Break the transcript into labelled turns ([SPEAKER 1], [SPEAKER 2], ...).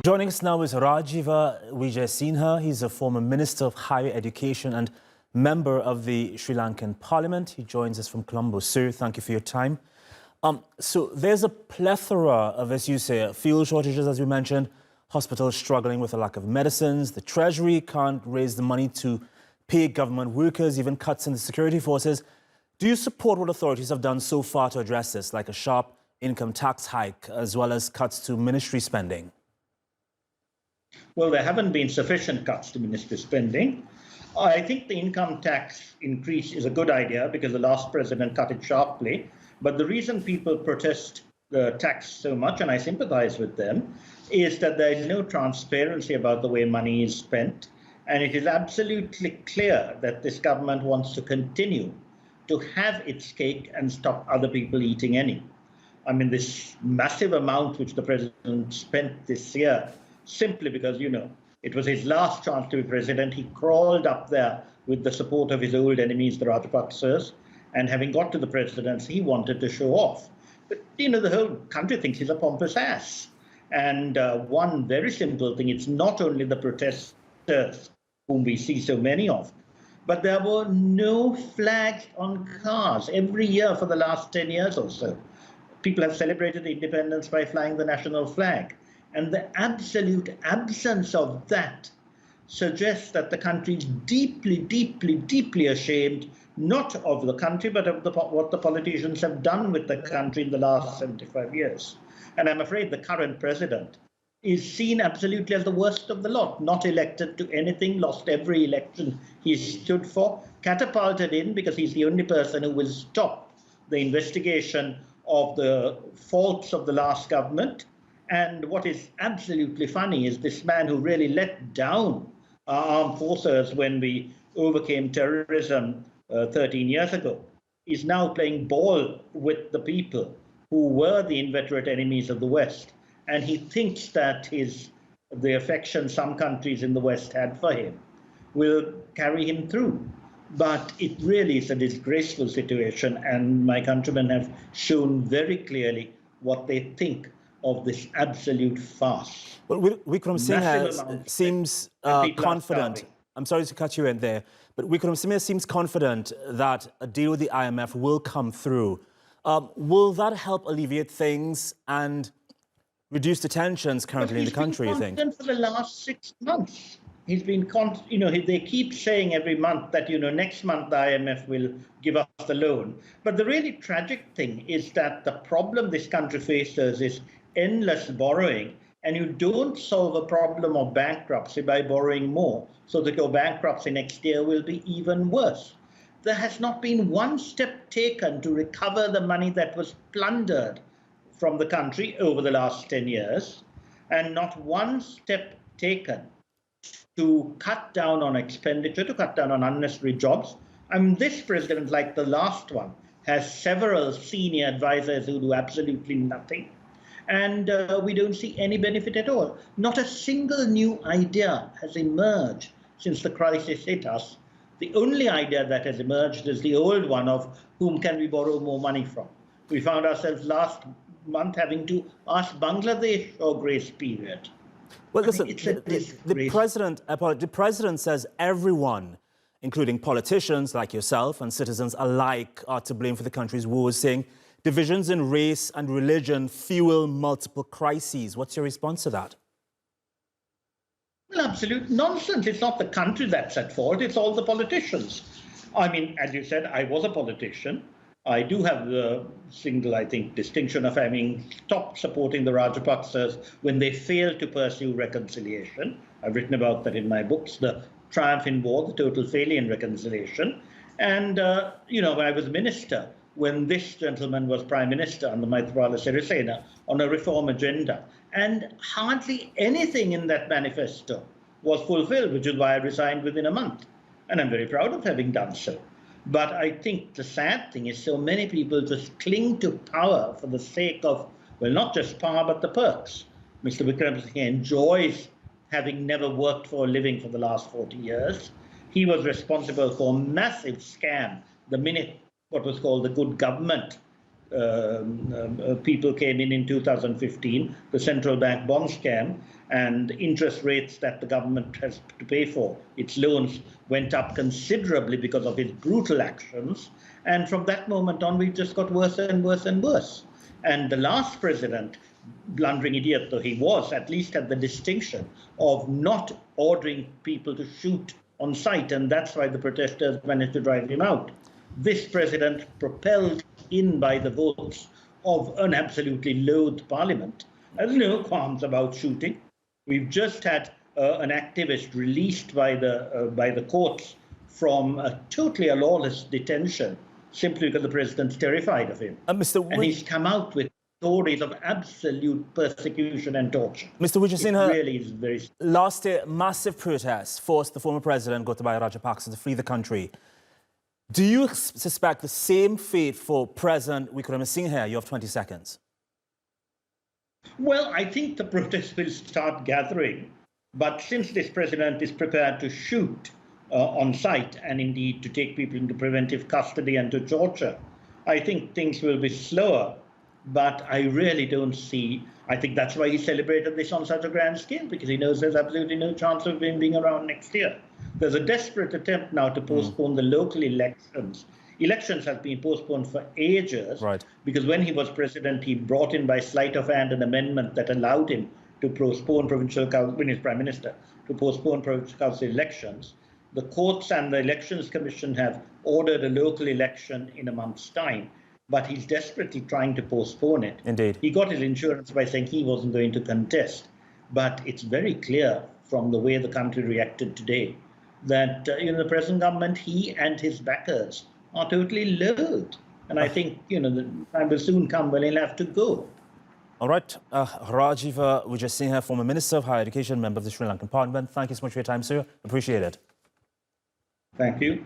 [SPEAKER 1] Joining us now is Rahjiva Wijesinha. He's a former Minister of Higher Education and member of the Sri Lankan Parliament. He joins us from Colombo. Sir, thank you for your time. So there's a plethora of, as you say, fuel shortages, as we mentioned, hospitals struggling with a lack of medicines. The Treasury can't raise the money to pay government workers, even cuts in the security forces. Do you support what authorities have done so far to address this, like a sharp income tax hike, as well as cuts to ministry spending?
[SPEAKER 2] Well, there haven't been sufficient cuts to ministry spending. I think the income tax increase is a good idea because the last president cut it sharply. But the reason people protest the tax so much, and I sympathize with them, is that there is no transparency about the way money is spent. And it is absolutely clear that this government wants to continue to have its cake and stop other people eating any. I mean, this massive amount which the president spent this year, simply because, it was his last chance to be president. He crawled up there with the support of his old enemies, the Rajapaksas, and having got to the presidency, he wanted to show off. But, the whole country thinks he's a pompous ass. And one very simple thing, it's not only the protesters whom we see so many of, but there were no flags on cars every year for the last 10 years or so. People have celebrated independence by flying the national flag. And the absolute absence of that suggests that the country is deeply, deeply, deeply ashamed, not of the country, but of what the politicians have done with the country in the last 75 years. And I'm afraid the current president is seen absolutely as the worst of the lot, not elected to anything, lost every election he stood for, catapulted in because he's the only person who will stop the investigation of the faults of the last government. And what is absolutely funny is this man who really let down our armed forces when we overcame terrorism 13 years ago is now playing ball with the people who were the inveterate enemies of the West. And he thinks that the affection some countries in the West had for him will carry him through. But it really is a disgraceful situation. And my countrymen have shown very clearly what they think of this absolute farce.
[SPEAKER 1] Well, Wijesinha seems confident. I'm sorry to cut you in there, but Wijesinha seems confident that a deal with the IMF will come through. Will that help alleviate things and reduce the tensions currently in the country, you think?
[SPEAKER 2] For the last 6 months. He's been, they keep saying every month that, next month the IMF will give us the loan. But the really tragic thing is that the problem this country faces is endless borrowing, and you don't solve a problem of bankruptcy by borrowing more, so that your bankruptcy next year will be even worse. There has not been one step taken to recover the money that was plundered from the country over the last 10 years, and not one step taken to cut down on expenditure, to cut down on unnecessary jobs. I mean, this president, like the last one, has several senior advisors who do absolutely nothing. And we don't see any benefit at all. Not a single new idea has emerged since the crisis hit us. The only idea that has emerged is the old one of whom can we borrow more money from. We found ourselves last month having to ask Bangladesh for a grace period.
[SPEAKER 1] Well, listen, the president says everyone, including politicians like yourself and citizens alike, are to blame for the country's woes, saying divisions in race and religion fuel multiple crises. What's your response to that?
[SPEAKER 2] Well, absolute nonsense. It's not the country that's at fault. It's all the politicians. I mean, as you said, I was a politician. I do have the single, I think, distinction of having stopped supporting the Rajapaksas when they failed to pursue reconciliation. I've written about that in my books, The Triumph in War, the total failure in reconciliation. And, when I was minister, when this gentleman was prime minister under Maithripala Sirisena on a reform agenda, and hardly anything in that manifesto was fulfilled, which is why I resigned within a month. And I'm very proud of having done so. But I think the sad thing is so many people just cling to power for the sake of, well, not just power, but the perks. Mr. Wijesinha enjoys having never worked for a living for the last 40 years. He was responsible for a massive scam the minute what was called the good government people came in 2015, the central bank bond scam, and interest rates that the government has to pay for its loans went up considerably because of his brutal actions. And from that moment on, we've just got worse and worse and worse. And the last president, blundering idiot though he was, at least had the distinction of not ordering people to shoot on sight, and that's why the protesters managed to drive him out. This president, propelled in by the votes of an absolutely loathed parliament, has no qualms about shooting. We've just had an activist released by the courts from a totally lawless detention simply because the president's terrified of him. And he's come out with stories of absolute persecution and torture.
[SPEAKER 1] Mr. Wijesinha,
[SPEAKER 2] it really is very...
[SPEAKER 1] Last year, massive protests forced the former president, Gotabaya Rajapaksa, to flee the country. Do you suspect the same fate for President Wijesinha? You have 20 seconds.
[SPEAKER 2] Well, I think the protests will start gathering. But since this president is prepared to shoot on sight and indeed to take people into preventive custody and to torture, I think things will be slower. But I really don't see, I think that's why he celebrated this on such a grand scale, because he knows there's absolutely no chance of him being around next year. There's a desperate attempt now to postpone the local elections. Elections have been postponed for ages,
[SPEAKER 1] right,
[SPEAKER 2] because when he was president, he brought in by sleight of hand an amendment that allowed him to postpone provincial council, when he was prime minister, to postpone provincial council elections. The courts and the elections commission have ordered a local election in a month's time, but he's desperately trying to postpone it.
[SPEAKER 1] Indeed.
[SPEAKER 2] He got his insurance by saying he wasn't going to contest. But it's very clear from the way the country reacted today that the present government, he and his backers, are totally loathed. And I think the time will soon come when he'll have to go.
[SPEAKER 1] All right. Rahjiva Wijesinha, former Minister of Higher Education, member of the Sri Lankan Parliament. Thank you so much for your time, sir. Appreciate it.
[SPEAKER 2] Thank you.